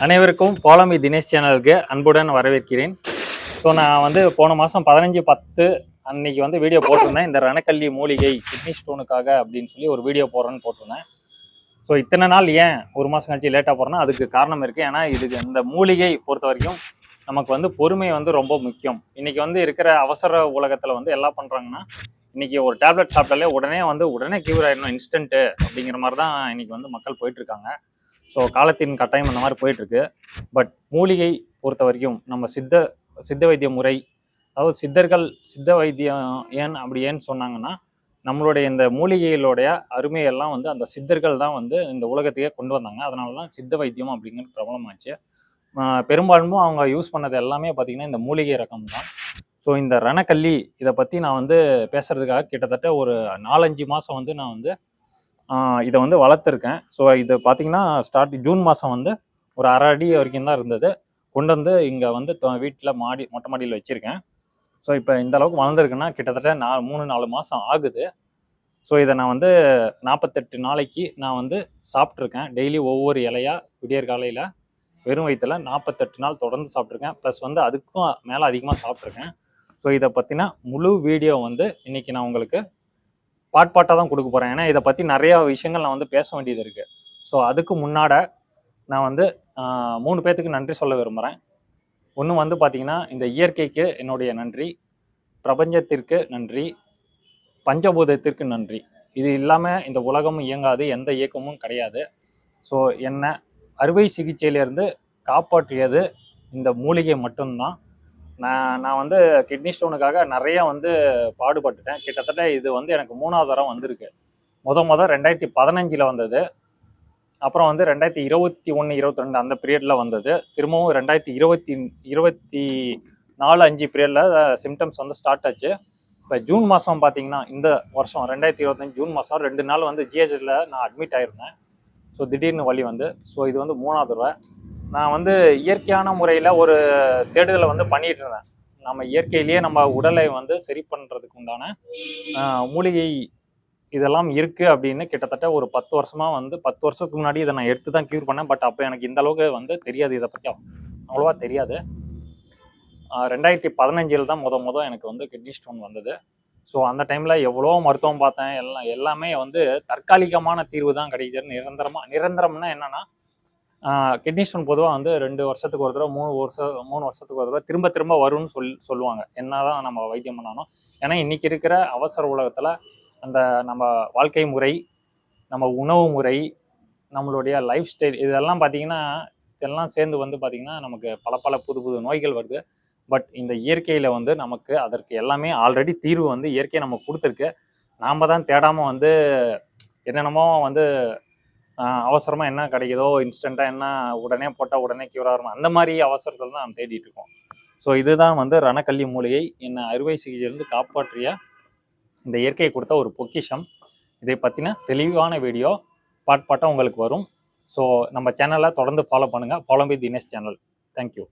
அனைவருக்கும் ஃபாலோ தினேஷ் சேனலுக்கு அன்புடன் வரவேற்கிறேன். ஸோ நான் வந்து போன மாதம் 15/10 அன்னைக்கு வந்து வீடியோ போட்டிருந்தேன். இந்த ரணக்கல்லி மூலிகை கிட்னி ஸ்டோனுக்காக அப்படின்னு சொல்லி ஒரு வீடியோ போடுறேன்னு போட்டிருந்தேன். ஸோ இத்தனை நாள் ஏன் ஒரு மாதம் கழிச்சு லேட்டாக போகிறேன்னா அதுக்கு காரணம் இருக்குது. ஏன்னா இதுக்கு இந்த மூலிகை பொறுத்த வரைக்கும் நமக்கு வந்து பொறுமை வந்து ரொம்ப முக்கியம். இன்னைக்கு வந்து இருக்கிற அவசர உலகத்தில் வந்து எல்லாம் பண்ணுறாங்கன்னா இன்னைக்கு ஒரு டேப்லெட் சாப்பிட்டாலே உடனே கியூர் ஆயிடணும் இன்ஸ்டன்ட்டு அப்படிங்கிற மாதிரி தான் இன்னைக்கு வந்து மக்கள் போயிட்டு இருக்காங்க. ஸோ காலத்தின் கட்டாயம் அந்த மாதிரி போயிட்டுருக்கு. பட் மூலிகை பொறுத்த வரைக்கும் நம்ம சித்த வைத்திய முறை, அதாவது சித்த வைத்தியம் ஏன்னு சொன்னாங்கன்னா நம்மளுடைய இந்த மூலிகைகளுடைய அருமையெல்லாம் வந்து அந்த சித்தர்கள் தான் வந்து இந்த உலகத்தையே கொண்டு வந்தாங்க. அதனால தான் சித்த வைத்தியம் அப்படிங்கிறது பிரபலமாச்சு. பெரும்பாலும் அவங்க யூஸ் பண்ணது எல்லாமே பார்த்திங்கன்னா இந்த மூலிகை ரகம் தான். ஸோ இந்த ரணக்கல்லி இதை பற்றி நான் வந்து பேசுகிறதுக்காக கிட்டத்தட்ட ஒரு 4-5 மாதம் வந்து நான் வந்து இதை வந்து வளர்த்துருக்கேன். ஸோ இது பார்த்திங்கன்னா ஜூன் மாதம் வந்து ஒரு 1/2 அடி வரைக்கும் தான் இருந்தது. கொண்டு வந்து இங்கே வந்து வீட்டில் மொட்டை மாடியில் வச்சுருக்கேன். ஸோ இப்போ இந்த அளவுக்கு வளர்ந்துருக்குன்னா கிட்டத்தட்ட 3-4 மாதம் ஆகுது. ஸோ இதை நான் வந்து 48 நாளைக்கு நான் வந்து சாப்பிட்ருக்கேன். டெய்லி ஒவ்வொரு இலையாக விடியற் காலையில் வெறும் வயிற்றில் 48 நாள் தொடர்ந்து சாப்பிட்ருக்கேன். ப்ளஸ் வந்து அதுக்கும் மேலே அதிகமாக சாப்பிட்ருக்கேன். ஸோ இதை பற்றின முழு வீடியோ வந்து இன்றைக்கி நான் உங்களுக்கு பாட்டாக தான் கொடுக்க போகிறேன். ஏன்னா இதை பற்றி நிறையா விஷயங்கள் நான் வந்து பேச வேண்டியது இருக்குது. ஸோ அதுக்கு முன்னாட நான் வந்து 3 பேர்த்துக்கு நன்றி சொல்ல விரும்புகிறேன். ஒன்று வந்து பார்த்திங்கன்னா இந்த இயற்கைக்கு என்னுடைய நன்றி, பிரபஞ்சத்திற்கு நன்றி, பஞ்சபூதத்திற்கு நன்றி. இது இல்லாமல் இந்த உலகமும் இயங்காது, எந்த இயக்கமும் கிடையாது. ஸோ என்னை அறுவை சிகிச்சையிலேருந்து காப்பாற்றியது இந்த மூலிகை மட்டும்தான். நான் வந்து கிட்னி ஸ்டோனுக்காக நிறையா வந்து பாடுபட்டுட்டேன். கிட்டத்தட்ட இது வந்து எனக்கு 3வது தரம் வந்திருக்கு. மொதல் 2015 வந்தது. அப்புறம் வந்து 2021-22 அந்த பீரியடில் வந்தது. திரும்பவும் 2024-5 பீரியடில் சிம்டம்ஸ் வந்து ஸ்டார்ட் ஆச்சு. இப்போ ஜூன் மாதம் பார்த்தீங்கன்னா இந்த வருஷம் 2025 ஜூன் மாதம் 2 நாள் வந்து ஜிஹெச்சில் நான் அட்மிட் ஆகிருந்தேன். ஸோ திடீர்னு வலி வந்து இது வந்து 3வது தடவை. நான் வந்து இயற்கையான முறையில் ஒரு தேடுதலை வந்து பண்ணிகிட்டு இருந்தேன். நம்ம இயற்கையிலேயே நம்ம உடலை வந்து சரி பண்ணுறதுக்கு உண்டான மூலிகை இதெல்லாம் இருக்குது அப்படின்னு கிட்டத்தட்ட ஒரு 10 வருஷமாக வந்து 10 வருஷத்துக்கு முன்னாடி இதை நான் எடுத்து தான் க்யூர் பண்ணேன். பட் அப்போ எனக்கு இந்த அளவுக்கு வந்து தெரியாது, இதை பற்றி அவ்வளோவா தெரியாது. 2015 தான் எனக்கு வந்து கிட்னி ஸ்டோன் வந்தது. ஸோ அந்த டைமில் எவ்வளோ மருத்துவம் பார்த்தேன். எல்லாமே வந்து தற்காலிகமான தீர்வு தான் கிடைக்குது. நிரந்தரம்னா என்னென்னா கிட்னி ஸ்டோன் பொதுவாக வந்து 2 வருஷத்துக்கு ஒரு தடவை 3 வருஷத்துக்கு ஒரு தடவை திரும்ப வரும்னு சொல்லுவாங்க என்ன தான் நம்ம வைத்தியம் பண்ணாலும். ஏன்னா இன்றைக்கி இருக்கிற அவசர உலகத்தில் அந்த நம்ம வாழ்க்கை முறை, நம்ம உணவு முறை, நம்மளுடைய லைஃப் ஸ்டைல் இதெல்லாம் பார்த்திங்கன்னா இதெல்லாம் சேர்ந்து வந்து பார்த்திங்கன்னா நமக்கு பல புது நோய்கள் வருது. பட் இந்த இயற்கையில் வந்து நமக்கு அதற்கு எல்லாமே ஆல்ரெடி தீர்வு வந்து இயற்கையை நமக்கு கொடுத்துருக்கு. நாம் தான் தேடாமல் வந்து என்னென்னமோ வந்து அவசரமாக என்ன கிடைக்குதோ இன்ஸ்டண்ட்டாக என்ன உடனே போட்டால் உடனே க்யூர் ஆகும், அந்த மாதிரி அவசரத்தில் தான் நம்ம தேடிட்டு இருக்கோம். ஸோ இதுதான் வந்து ரணக்கல்லி மூலிகை என்னை அறுவை சிகிச்சையிலிருந்து காப்பாற்றிய இந்த இயற்கையை கொடுத்த ஒரு பொக்கிஷம். இதை பற்றின தெளிவான வீடியோ பாட்டாக உங்களுக்கு வரும். ஸோ நம்ம சேனலை தொடர்ந்து ஃபாலோ பண்ணுங்கள். Follow by Dinesh channel. Thank you.